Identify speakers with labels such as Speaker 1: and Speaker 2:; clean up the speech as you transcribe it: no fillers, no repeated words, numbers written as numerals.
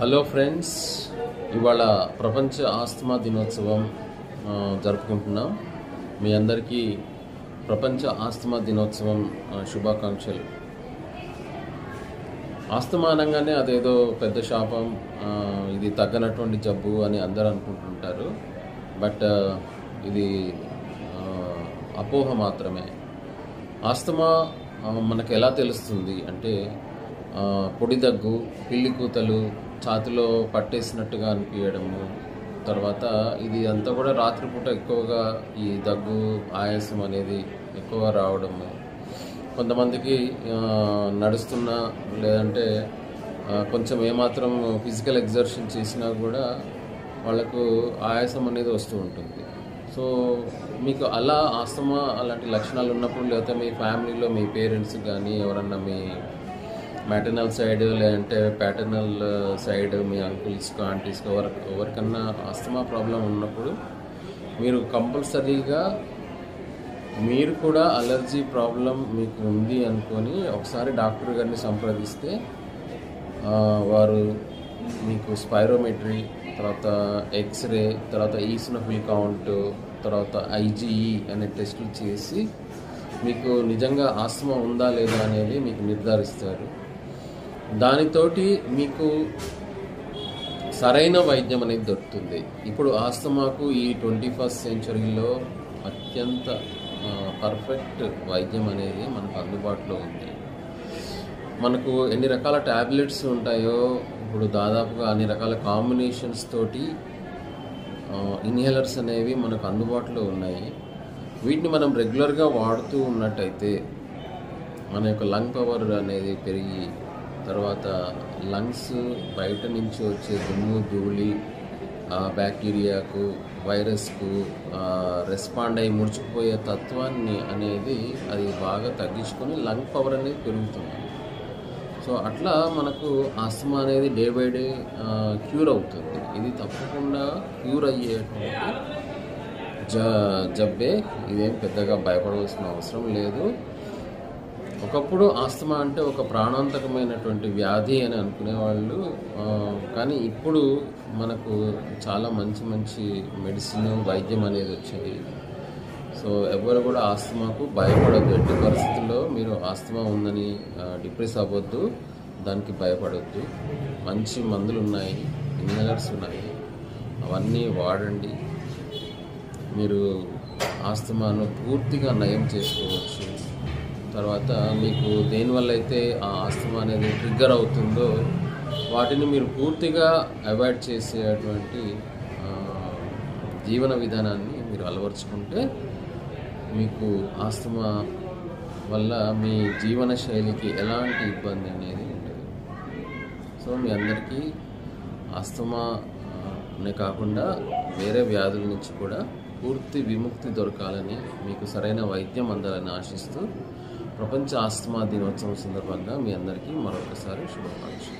Speaker 1: Hello friends, ఇవాళ ప్రపంచ asthma దినోత్సవం జరుపుకుంటున్నాం. మీ అందరికీ ప్రపంచ ఆస్తమా దినోత్సవం శుభాకాంక్షలు. ఆస్తమా అనగానే అదేదో పెద్ద శాపం, ఇది తగ్గనటువంటి జబ్బు అని అందరూ అనుకుంటుంటారు. బట్ ఇది అపోహ మాత్రమే. ఆస్తమా మనకు ఎలా తెలుస్తుంది అంటే పొడి దగ్గు, పిల్లి కూతలు, ఛాతిలో పట్టేసినట్టుగా అనిపించడము, తర్వాత ఇది అంతా కూడా రాత్రిపూట ఎక్కువగా ఈ దగ్గు, ఆయాసం అనేది ఎక్కువగా రావడము. కొంతమందికి నడుస్తున్నా లేదంటే కొంచెం ఏమాత్రం ఫిజికల్ ఎగ్జర్షన్ చేసినా కూడా వాళ్ళకు ఆయాసం అనేది వస్తూ ఉంటుంది. సో మీకు అలా ఆస్తమా అలాంటి లక్షణాలు ఉన్నప్పుడు, లేకపోతే మీ ఫ్యామిలీలో మీ పేరెంట్స్ కానీ ఎవరన్నా మీ మ్యాటర్నల్ సైడ్ లేదంటే ప్యాటర్నల్ సైడ్ మీ అంకుల్స్కి, ఆంటీస్కి ఎవరికన్నా ఆస్తమా ప్రాబ్లం ఉన్నప్పుడు మీరు కంపల్సరీగా మీరు కూడా అలర్జీ ప్రాబ్లం మీకు ఉంది అనుకొని ఒకసారి డాక్టర్ గారిని సంప్రదిస్తే వారు మీకు స్పైరోమెట్రీ, తర్వాత ఎక్స్రే, తర్వాత ఈసినోఫిల్ కౌంట్, తర్వాత ఐజీఈ అనే టెస్టులు చేసి మీకు నిజంగా ఆస్తమా ఉందా లేదా అనేది మీకు నిర్ధారిస్తారు. దానితోటి మీకు సరైన వైద్యం అనేది దొరుకుతుంది. ఇప్పుడు ఆస్తమాకు ఈ 21st సెంచరీలో అత్యంత పర్ఫెక్ట్ వైద్యం అనేది మనకు అందుబాటులో ఉంది. మనకు ఎన్ని రకాల ట్యాబ్లెట్స్ ఉంటాయో ఇప్పుడు దాదాపుగా అన్ని రకాల కాంబినేషన్స్ తోటి ఇన్హేలర్స్ అనేవి మనకు అందుబాటులో ఉన్నాయి. వీటిని మనం రెగ్యులర్గా వాడుతూ ఉన్నట్టయితే మన యొక్క లంగ్ పవర్ అనేది పెరిగి, తర్వాత లంగ్స్ బయట నుంచి వచ్చే దుమ్ము, ధూళి, బ్యాక్టీరియాకు, వైరస్కు రెస్పాండ్ అయ్యి ముడుచుకుపోయే తత్వాన్ని అనేది అది బాగా తగ్గించుకొని లంగ్ పవర్ అనేది పెరుగుతుంది. సో అట్లా మనకు ఆస్తమా అనేది డే బై డే క్యూర్ అవుతుంది. ఇది తప్పకుండా క్యూర్ అయ్యేటువంటి జబ్బే. ఇదేం పెద్దగా భయపడవలసిన అవసరం లేదు. ఒకప్పుడు ఆస్తమా అంటే ఒక ప్రాణాంతకమైనటువంటి వ్యాధి అని అనుకునేవాళ్ళు, కానీ ఇప్పుడు మనకు చాలా మంచి మంచి మెడిసిన్, వైద్యం అనేది వచ్చాయి. సో ఎవరు కూడా ఆస్తమాకు భయపడద్దు. ఎట్టి పరిస్థితుల్లో మీరు ఆస్తమా ఉందని డిప్రెస్ అవ్వద్దు, దానికి భయపడద్దు. మంచి మందులు ఉన్నాయి, ఇన్హేలర్స్ ఉన్నాయి, అవన్నీ వాడండి. మీరు ఆస్తమాను పూర్తిగా నయం చేసుకోవచ్చు. తర్వాత మీకు దేనివల్ల అయితే ఆ ఆస్తమా అనేది ట్రిగ్గర్ అవుతుందో వాటిని మీరు పూర్తిగా అవాయిడ్ చేసేటువంటి జీవన విధానాన్ని మీరు అలవర్చుకుంటే మీకు ఆస్తమా వల్ల మీ జీవన శైలికి ఎలాంటి ఇబ్బంది అనేది ఉంటుంది. సో మీ అందరికీ ఆస్తమానే కాకుండా వేరే వ్యాధుల నుంచి కూడా పూర్తి విముక్తి దొరకాలని, మీకు సరైన వైద్యం అందాలని ఆశిస్తూ ప్రపంచ ఆస్తమా దినోత్సవం సందర్భంగా మీ అందరికీ మరొకసారి శుభాకాంక్షలు.